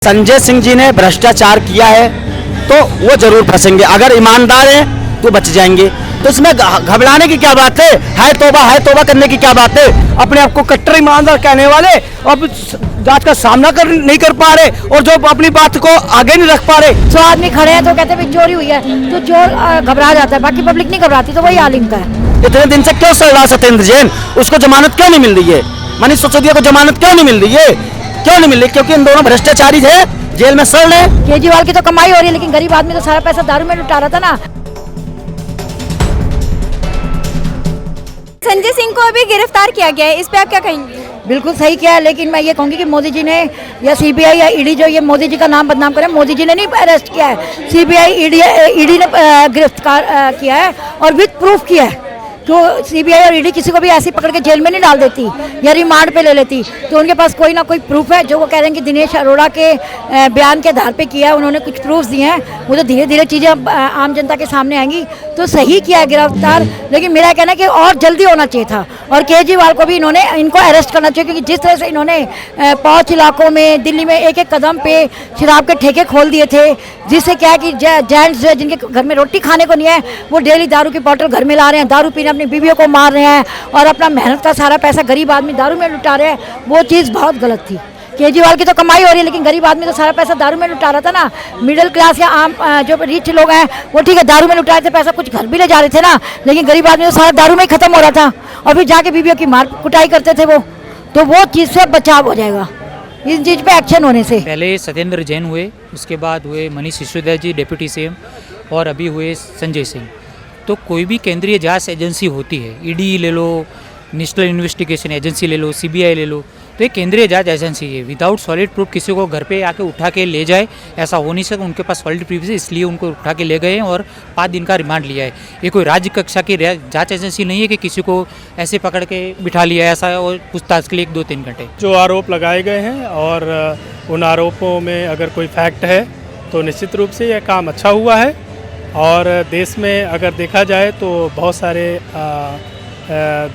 संजय सिंह जी ने भ्रष्टाचार किया है तो वो जरूर फंसेंगे, अगर ईमानदार हैं तो बच जाएंगे। तो इसमें घबराने की क्या बात है तौबा करने की क्या बात है। अपने आप को कट्टर ईमानदार कहने वाले अब जांच का सामना नहीं कर पा रहे और जो अपनी बात को आगे नहीं रख पा रहे। 100 आदमी खड़े हैं तो कहते हैं चोरी हुई है, तो चोर घबरा जाता है, बाकी पब्लिक नहीं घबराती। तो वही हाल इनका है। इतने दिन से क्यों चल रहा सत्येंद्र जैन, उसको जमानत क्यों नहीं मिल रही है? मनीष सिसोदिया को जमानत क्यों नहीं मिल रही है? क्यों नहीं मिल रही? क्योंकि इन दोनों भ्रष्टाचारी है, जेल में सड़ रहे। केजरीवाल की तो कमाई हो रही है, लेकिन गरीब आदमी तो सारा पैसा दारू में लुटा रहा था ना। संजय सिंह को अभी गिरफ्तार किया गया है, इस पे आप क्या कहेंगे? बिल्कुल सही किया है, लेकिन मैं ये कहूँगी कि मोदी जी ने या सीबीआई या ईडी, जो ये मोदी जी का नाम बदनाम करें, मोदी जी ने नहीं अरेस्ट किया है, सीबीआई ईडी ने गिरफ्तार किया है और विद प्रूफ किया है। तो सीबीआई और ईडी किसी को भी ऐसी पकड़ के जेल में नहीं डाल देती या रिमांड पे ले लेती। तो उनके पास कोई ना कोई प्रूफ है। जो वो कह रहे हैं कि दिनेश अरोड़ा के बयान के आधार पे किया है, उन्होंने कुछ प्रूफ्स दिए हैं, वो तो धीरे धीरे चीज़ें आम जनता के सामने आएंगी। तो सही किया है गिरफ्तार, लेकिन मेरा कहना है कि और जल्दी होना चाहिए था और केजरीवाल को भी इनको अरेस्ट करना चाहिए, क्योंकि जिस तरह से इन्होंने 5 इलाकों में दिल्ली में एक एक कदम पे शराब के ठेके खोल दिए थे, जिससे क्या है कि जेंट्स जो है जिनके घर में रोटी खाने को नहीं है, वो डेली दारू की बोतल घर में ला रहे हैं, दारू पीने अपनी बीवियों को मार रहे हैं और अपना मेहनत का सारा पैसा गरीब आदमी दारू में लुटा रहे हैं। वो चीज़ बहुत गलत थी। केजरीवाल की तो कमाई हो रही है, लेकिन गरीब आदमी तो सारा पैसा दारू में लुटा रहा था ना। मिडिल क्लास या आम जो रिच लोग हैं वो ठीक है दारू में लुटा रहे थे, पैसा कुछ घर भी ले जा रहे थे ना, लेकिन गरीब आदमी तो सारा दारू में ही खत्म हो रहा था और फिर जाके बीवियों की मार कुटाई करते थे वो। तो वो चीज़ से बचाव हो जाएगा इस चीज़ पे एक्शन होने से। पहले सत्येंद्र जैन हुए, उसके बाद हुए मनीष सिसोदिया जी डिप्टी सीएम, और अभी हुए संजय सिंह। तो कोई भी केंद्रीय जांच एजेंसी होती है, ईडी ले लो, नेशनल इन्वेस्टिगेशन एजेंसी ले लो, सीबीआई ले लो, तो ये केंद्रीय जांच एजेंसी है। विदाउट सॉलिड प्रूफ किसी को घर पे आके उठा के ले जाए, ऐसा हो नहीं सके। उनके पास सॉलिड प्रूफ है, इसलिए उनको उठा के ले गए हैं और 5 दिन का रिमांड लिया है। ये कोई राज्य कक्षा की जांच एजेंसी नहीं है कि किसी को ऐसे पकड़ के बिठा लिया ऐसा और पूछताछ के लिए 1-2-3 घंटे। जो आरोप लगाए गए हैं और उन आरोपों में अगर कोई फैक्ट है तो निश्चित रूप से यह काम अच्छा हुआ है। और देश में अगर देखा जाए तो बहुत सारे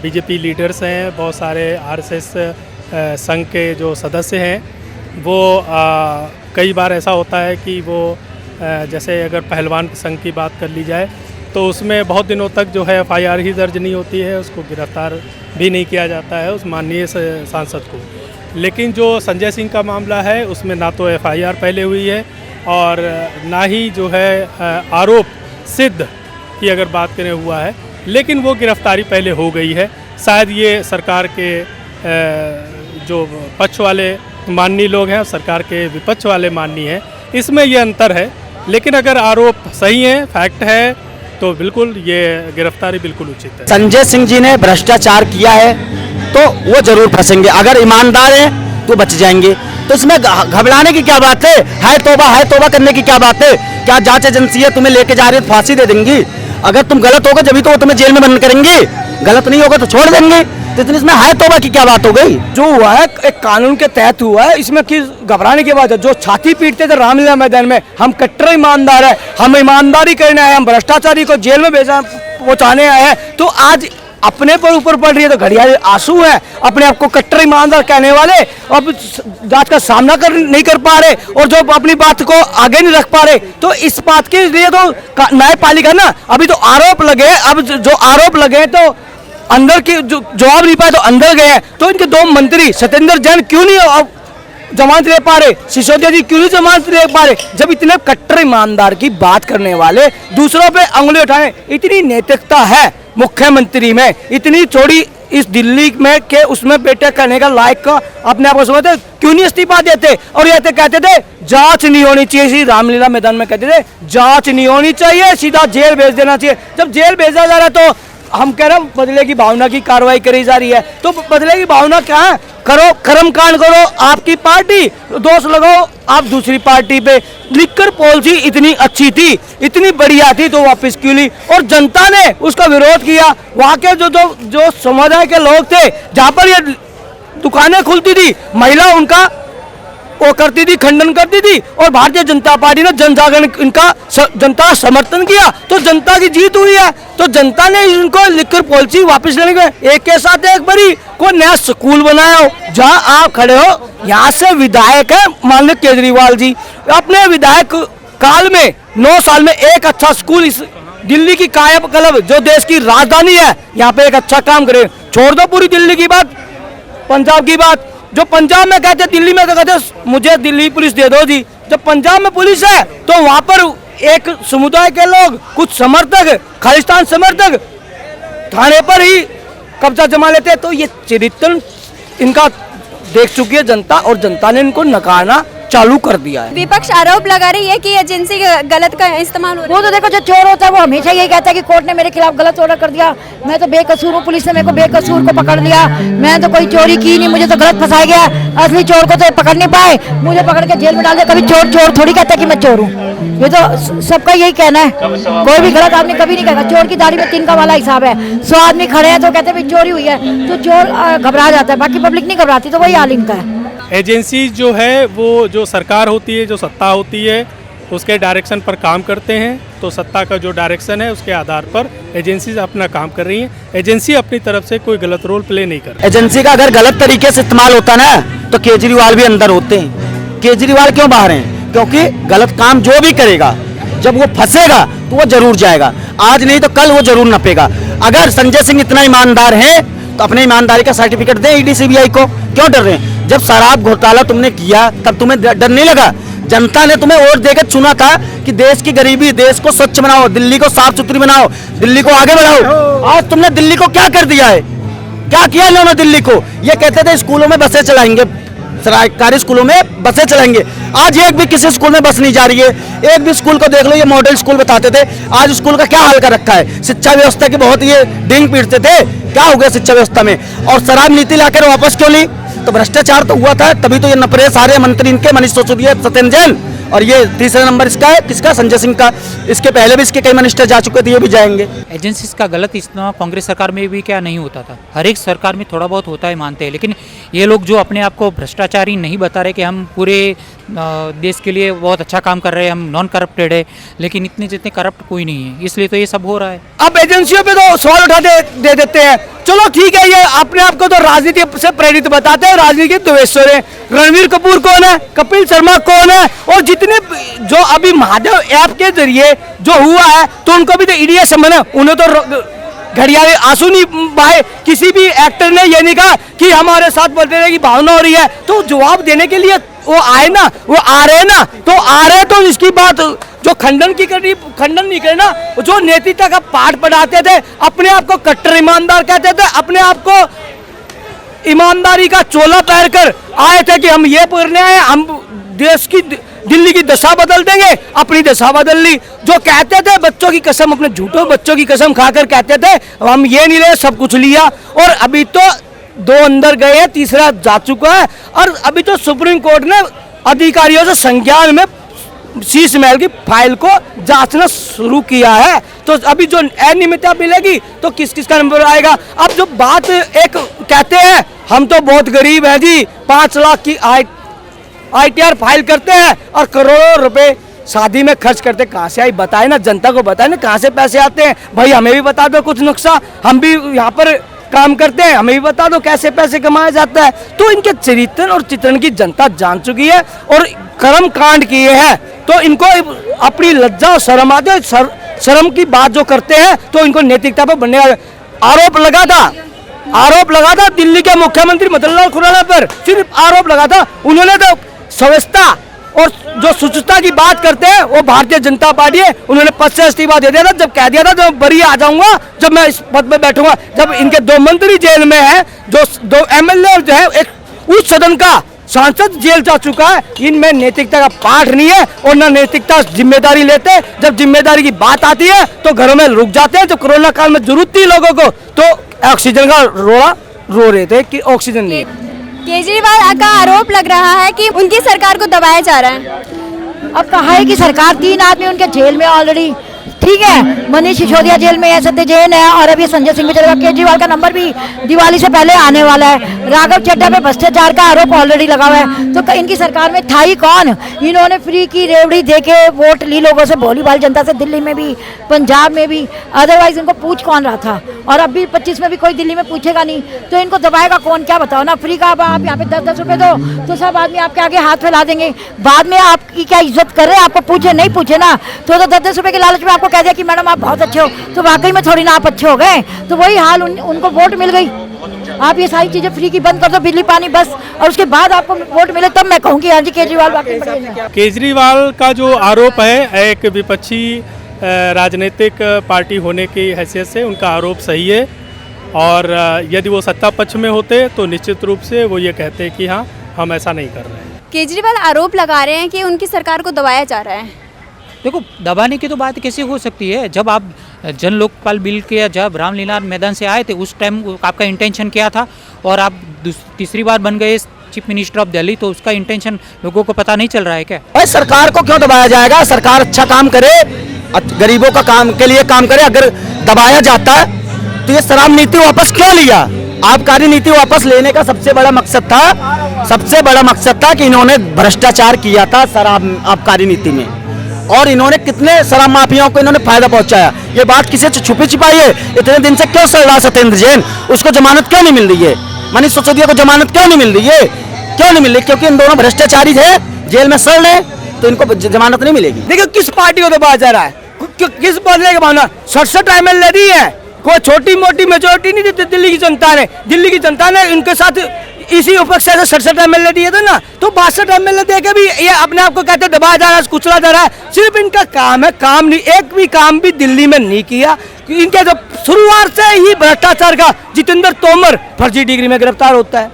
बीजेपी लीडर्स हैं, बहुत सारे आरएसएस संघ के जो सदस्य हैं, वो कई बार ऐसा होता है कि वो जैसे अगर पहलवान संघ की बात कर ली जाए तो उसमें बहुत दिनों तक जो है एफआईआर ही दर्ज नहीं होती है, उसको गिरफ्तार भी नहीं किया जाता है उस माननीय सांसद को। लेकिन जो संजय सिंह का मामला है उसमें ना तो एफआईआर पहले हुई है और ना ही जो है आरोप सिद्ध की अगर बात करें हुआ है, लेकिन वो गिरफ्तारी पहले हो गई है। शायद ये सरकार के जो पक्ष वाले माननीय लोग हैं, सरकार के विपक्ष वाले माननीय हैं, इसमें ये अंतर है। लेकिन अगर आरोप सही है, फैक्ट है, तो बिल्कुल ये गिरफ्तारी बिल्कुल उचित है। संजय सिंह जी ने भ्रष्टाचार किया है तो वो जरूर फंसेंगे, अगर ईमानदार हैं तो बच जाएंगे। तो इसमें घबराने की क्या बात है तौबा करने की क्या बात है। क्या जांच एजेंसी है तुम्हें लेके जा रही है, फांसी दे देंगी? अगर तुम गलत होगे जब तो वो तुम्हें जेल में बंद करेंगे, गलत नहीं होगा तो छोड़ देंगे। तो इतनी इसमें तौबा की क्या बात हो गई? जो हुआ है एक कानून के तहत हुआ है, इसमें किस घबराने की बात है। जो छाती पीटते थे रामलीला मैदान में, हम कट्टर ईमानदार है, हम ईमानदारी करने आए, हम भ्रष्टाचारी को जेल में पहुंचाने आए हैं, तो आज अपने पर ऊपर पड़ रही है तो घड़िया आंसू है। अपने आप को कट्टर ईमानदार कहने वाले अब जांच का सामना नहीं कर पा रहे और जो अपनी बात को आगे नहीं रख पा रहे। तो इस बात के लिए तो न्यायपालिका ना अभी तो आरोप लगे, अब जो आरोप लगे तो अंदर की जवाब नहीं पाए तो अंदर गए। तो इनके 2 मंत्री सत्येंद्र जैन क्यों नहीं जमानत ले पा रहे, सिसोदिया जी क्यों नहीं जमानत ले पा रहे? जब इतने कट्टर ईमानदार की बात करने वाले दूसरों पे उंगली उठाए, इतनी नैतिकता है मुख्यमंत्री में, इतनी चौड़ी इस दिल्ली में के उसमें बेटे करने का लायक का अपने आप को समझते, क्यों नहीं इस्तीफा देते? और ये कहते थे जांच नहीं होनी चाहिए, रामलीला मैदान में कहते थे जांच नहीं होनी चाहिए, सीधा जेल भेज देना चाहिए। जब जेल भेजा जा रहा है तो हम कह रहे हैं बदले की भावना की कार्रवाई करी जा रही है। तो बदले की भावना क्या है? करो कर्मकांड करो, आपकी पार्टी दोष लगाओ आप दूसरी पार्टी पे। लिखकर पॉलिसी इतनी अच्छी थी, इतनी बढ़िया थी, तो वापस क्यों ली? और जनता ने उसका विरोध किया। वहाँ के जो समुदाय के लोग थे, जहाँ पर ये दुकानें खुलती थी, महिला उनका वो करती थी, खंडन करती थी, और भारतीय जनता पार्टी ने जन जागरण इनका जनता का समर्थन किया, तो जनता की जीत हुई है। तो जनता ने इनको लिखकर पॉलिसी वापस लेने के एक के साथ एक बड़ी कोई नया स्कूल बनाया हो। जहां आप खड़े हो, यहाँ से विधायक है माननीय केजरीवाल जी, अपने विधायक काल में 9 साल में एक अच्छा स्कूल इस दिल्ली की कायाकल्प जो देश की राजधानी है यहाँ पे एक अच्छा काम करे। छोड़ दो पूरी दिल्ली की बात, पंजाब की बात। जो पंजाब में कहते दिल्ली में तो कहते मुझे दिल्ली पुलिस दे दो जी। जब पंजाब में पुलिस है तो वहां पर एक समुदाय के लोग, कुछ समर्थक, खालिस्तान समर्थक थाने पर ही कब्जा जमा लेते हैं। तो ये चरित्र इनका देख चुकी है जनता, और जनता ने इनको नकारना चालू कर दिया है। विपक्ष आरोप लगा रही है कि एजेंसी गलत का इस्तेमाल हो रहा वो तो देखो, जो चोर होता है वो हमेशा यही कहता है कि कोर्ट ने मेरे खिलाफ गलत ऑर्डर कर दिया, मैं तो बेकसूर हूँ, पुलिस ने मेरे को बेकसूर को पकड़ लिया, मैं तो कोई चोरी की नहीं, मुझे तो गलत फंसाया गया, असली चोर को तो पकड़ नहीं पाए, मुझे पकड़ के जेल में डाल दिया। कभी चोर चोर थोड़ी कहता है कि मैं चोर हूँ, ये तो सबका यही कहना है। कोई भी गलत आदमी कभी नहीं कहेगा चोर की दाढ़ी में तिनका वाला हिसाब है। 100 आदमी खड़े हैं तो कहते हैं चोरी हुई है, तो चोर घबरा जाता है, बाकी पब्लिक नहीं घबराती। तो वही हाल इनका है। एजेंसी जो है वो जो सरकार होती है, जो सत्ता होती है, उसके डायरेक्शन पर काम करते हैं। तो सत्ता का जो डायरेक्शन है उसके आधार पर एजेंसी अपना काम कर रही हैं। एजेंसी अपनी तरफ से कोई गलत रोल प्ले नहीं कर रही। एजेंसी का अगर गलत तरीके से इस्तेमाल होता ना तो केजरीवाल भी अंदर होते हैं। केजरीवाल क्यों बाहर हैं? क्योंकि गलत काम जो भी करेगा जब वो फंसेगा तो वो जरूर जाएगा, आज नहीं तो कल वो जरूर नपेगा। अगर संजय सिंह इतना ईमानदार है तो अपने ईमानदारी का सर्टिफिकेट दें ईडी सीबीआई को। क्यों डर रहे हैं? जब शराब घोटाला तुमने किया तब तुम्हें डर नहीं लगा? जनता ने तुम्हें वोट देकर चुना था कि देश की गरीबी, देश को स्वच्छ बनाओ, दिल्ली को साफ सुथरी बनाओ, दिल्ली को आगे बढ़ाओ। आज तुमने दिल्ली को क्या कर दिया है? क्या किया इन्होंने दिल्ली को? ये कहते थे स्कूलों में बसें चलाएंगे, सरकारी स्कूलों में बसें चलाएंगे। आज एक भी किसी स्कूल में बस नहीं जा रही है। एक भी स्कूल को देख लो, ये मॉडल स्कूल बताते थे, आज स्कूल का क्या हाल कर रखा है। शिक्षा व्यवस्था की बहुत ये डिंग पीटते थे, क्या हो गया शिक्षा व्यवस्था में? और शराब नीति लाकर वापस क्यों ली? तो भ्रष्टाचार तो हुआ था, तभी तो ये नपरे सारे मंत्री इनके, मनीष सिसोदिया, सत्येंद्र जैन, और ये तीसरा नंबर इसका है, किसका? संजय सिंह का। इसके पहले भी इसके कई मिनिस्टर जा चुके थे, ये भी जाएंगे। एजेंसीज का गलत इस्तेमाल कांग्रेस सरकार में भी क्या नहीं होता था, हर एक सरकार में थोड़ा बहुत होता है, मानते हैं। लेकिन ये लोग जो अपने आप को भ्रष्टाचारी नहीं बता रहे कि हम पूरे देश के लिए बहुत अच्छा काम कर रहे हैं, हम नॉन करप्टेड है, लेकिन इतने जितने करप्ट कोई नहीं है, इसलिए तो ये सब हो रहा है। अब एजेंसियों पे तो सवाल उठा दे देते हैं। चलो ठीक है, ये अपने आप को तो राजनीति से प्रेरित बताते हैं, राजनीति के द्वेषर है। रणवीर कपूर कौन है? कपिल शर्मा कौन है? और जितने जो अभी महादेव ऐप के जरिए जो हुआ है, तो उनको भी तो ईडी समन है, उन्हें तो घड़ियाले आंसू नहीं बहाए। किसी भी एक्टर ने ये नहीं कहा कि हमारे साथ बोलते रहे कि भावना हो रही है, तो जवाब देने के लिए वो आए ना, वो आ रहे ना, तो आ रहे तो इसकी बात जो खंडन की करनी, खंडन नहीं करना। जो नैतिकता का पाठ पढ़ाते थे, अपने आप को कट्टर ईमानदार कहते थे, अपने आप को ईमानदारी का चोला पहन कर आए थे कि हम ये करने आए, हम देश की, दिल्ली की दशा बदल देंगे। अपनी दशा बदल ली। जो कहते थे बच्चों की कसम, अपने झूठों बच्चों की कसम खाकर कहते थे हम ये नहीं ले, सब कुछ लिया। और अभी तो 2 अंदर गए हैं, तीसरा जा चुका है। और अभी तो सुप्रीम कोर्ट ने अधिकारियों से संज्ञान में शीश महल की फाइल को जांचना शुरू किया है। तो अभी जो अनियमितता मिलेगी तो किस किस का नंबर आएगा? अब जो बात एक कहते हैं हम तो बहुत गरीब हैं जी, 5 लाख की ITR फाइल करते हैं और करोड़ों रुपए शादी में खर्च करते, कहाँ से आई? बताए ना, जनता को बताए ना कहाँ से पैसे आते हैं। भाई हमें भी बता दो कुछ नुस्खा, हम भी यहाँ पर काम करते हैं, हमें भी बता दो कैसे पैसे कमाया जाता है। तो इनके चरित्र और चित्रण की जनता जान चुकी है और कर्म कांड किए हैं। तो इनको अपनी लज्जा और शर्म आती है। शर्म की बात जो करते हैं तो इनको नैतिकता पर बनने आरोप लगा था दिल्ली के मुख्यमंत्री मदन लाल खुराना पर। सिर्फ आरोप लगा था, उन्होंने तो स्वच्छता और जो शुचिता की बात करते हैं वो भारतीय जनता पार्टी है। उन्होंने पद से इस्तीफा दे दिया था, जब कह दिया था जब बरी आ जाऊंगा, जब मैं इस पद पे बैठूंगा। जब इनके 2 मंत्री जेल में है, जो 2 MLA जो है, एक उच्च सदन का सांसद जेल जा चुका है। इनमें नैतिकता का पाठ नहीं है और न नैतिकता जिम्मेदारी लेते। जब जिम्मेदारी की बात आती है तो घरों में रुक जाते हैं। जब कोरोना काल में जरूरत थी लोगों को तो ऑक्सीजन का रो रहे थे कि ऑक्सीजन नहीं। केजरीवाल का आरोप लग रहा है कि उनकी सरकार को दबाया जा रहा है। अब कहा है कि सरकार 3 आदमी उनके जेल में ऑलरेडी, ठीक है, मनीष सिसोदिया जेल में है, सत्य जैन है, और अभी संजय सिंह भी चलेगा। केजरीवाल का नंबर भी दिवाली से पहले आने वाला है। राघव चड्ढा पे भ्रष्टाचार का आरोप ऑलरेडी लगा हुआ है, तो इनकी सरकार में था ही कौन? इन्होंने फ्री की रेवड़ी देके वोट ली लोगों से, भोली-भाली जनता से, दिल्ली में भी, पंजाब में भी। अदरवाइज इनको पूछ कौन रहा था? और अब भी 25 में भी कोई दिल्ली में पूछेगा नहीं, तो इनको दबाएगा कौन? क्या बताओ ना, फ्री का आप यहाँ पे 10-10 रुपए दो तो सब आदमी आपके आगे हाथ फैला देंगे। बाद में आपकी क्या इज्जत कर रहे हैं? आपको पूछे नहीं पूछे ना, तो 10-10 रुपए के लालच में आपको कह दिया कि मैडम आप बहुत अच्छे हो, तो वाकई में थोड़ी ना आप अच्छे हो गए। तो वही हाल उनको वोट मिल गई। आप ये सारी चीजें फ्री की बंद कर दो, बिजली पानी बस, और उसके बाद आपको वोट मिले, तब मैं कहूँगी हाँ जी केजरीवाल वाकई बढ़िया। केजरीवाल का जो आरोप है एक विपक्षी राजनीतिक पार्टी होने की हैसियत से उनका आरोप सही है, और यदि वो सत्ता पक्ष में होते तो निश्चित रूप से वो ये कहते कि हाँ हम ऐसा नहीं कर रहे हैं। केजरीवाल आरोप लगा रहे हैं कि उनकी सरकार को दबाया जा रहा है। देखो, दबाने की तो बात कैसे हो सकती है? जब आप जन लोकपाल बिल के जब रामलीला मैदान से आए थे, उस टाइम आपका इंटेंशन क्या था? और आप तीसरी बार बन गए चीफ मिनिस्टर ऑफ दिल्ली, तो उसका इंटेंशन लोगों को पता नहीं चल रहा है क्या? भाई सरकार को क्यों दबाया जाएगा? सरकार अच्छा काम करे, गरीबों का काम के लिए काम करे। अगर दबाया जाता है तो ये शराब नीति वापस क्यों लिया? आबकारी नीति वापस लेने का सबसे बड़ा मकसद था कि इन्होंने भ्रष्टाचार किया था शराब आबकारी नीति में, और इन्होंने कितने शराब माफियाओं को इन्होंने फायदा पहुंचाया। ये बात किसी से छुपी छिपाई है? इतने दिन से क्यों चल रहा सत्येंद्र जैन? उसको जमानत क्यों नहीं मिल रही है? मनीष सिसोदिया को जमानत क्यों नहीं मिल रही है? क्यों नहीं मिल रही? क्योंकि इन दोनों भ्रष्टाचारी थे, जेल में सड़ रहे, तो इनको जमानत नहीं मिलेगी। देखिए किस पार्टी को दबाया जा रहा है, किस बदले के माना 67 MLA दी है, कोई छोटी मोटी मेजोरिटी नहीं दी दिल्ली की जनता ने इनके साथ इसी उपक्षा से 67 MLA दिए थे ना, तो 62 MLA दे के भी ये अपने आप को कहते दबाया जा रहा है, कुचला जा रहा है। सिर्फ इनका काम है, काम नहीं, एक भी काम भी दिल्ली में नहीं किया। इनके जब शुरुआत से ही भ्रष्टाचार का जितेंद्र तोमर फर्जी डिग्री में गिरफ्तार होता है,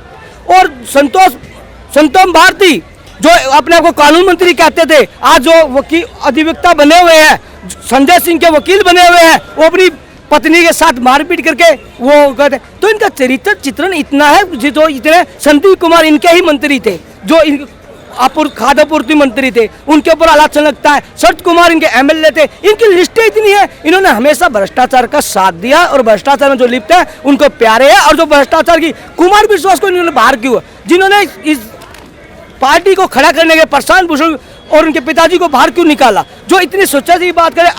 और संतोष भारती जो अपने आप को कानून मंत्री कहते थे, आज जो वकील अधिवक्ता बने हुए हैं, संजय सिंह के वकील बने हुए हैं, वो अपनी पत्नी के साथ मारपीट करके वो कहते। तो इनका चरित्र चित्रण इतना है, जो इतने संदीप कुमार इनके ही मंत्री थे, जो खाद्य आपूर्ति मंत्री थे, उनके ऊपर आलोचना लगता है। शरद कुमार इनके MLA थे। इनकी लिस्टें इतनी है, इन्होंने हमेशा भ्रष्टाचार का साथ दिया, और भ्रष्टाचार में जो लिप्त है उनको प्यारे है। और जो भ्रष्टाचार की कुमार विश्वास को इन्होंने बाहर किया, जिन्होंने इस पार्टी को खड़ा करने के प्रशांत भूषण और उनके पिताजी को बाहर क्यों निकाला? जो इतनी सच्चाई की बात करें,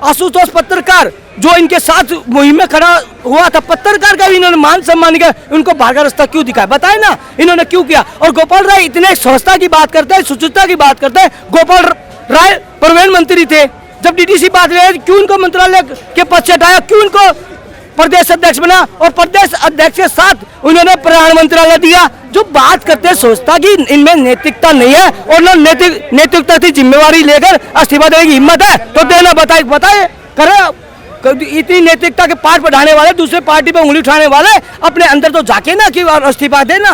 आशुतोष पत्रकार जो इनके साथ मुहिम में खड़ा हुआ था, पत्रकार का भी इन्होंने मान सम्मान किया, उनको बाहर का रास्ता क्यों दिखाया? बताए ना इन्होंने क्यों किया। और गोपाल राय इतने स्वच्छता की बात करते हैं, शुचिता की बात करते हैं। गोपाल राय परिवहन मंत्री थे, जब DDC बात रहे क्यों इनको मंत्रालय के पद से हटाया? क्यों इनको प्रदेश अध्यक्ष बना, और प्रदेश अध्यक्ष के साथ उन्होंने प्रधान मंत्रालय दिया? जो बात करते हैं सोचता कि इनमें नैतिकता नहीं है, और न नैतिकता की जिम्मेवारी लेकर इस्तीफा देने की हिम्मत है तो देना, बताए करे। इतनी नैतिकता के पाठ पढ़ाने वाले, दूसरे पार्टी पर उंगली उठाने वाले, अपने अंदर तो जाके ना कि इस्तीफा देना।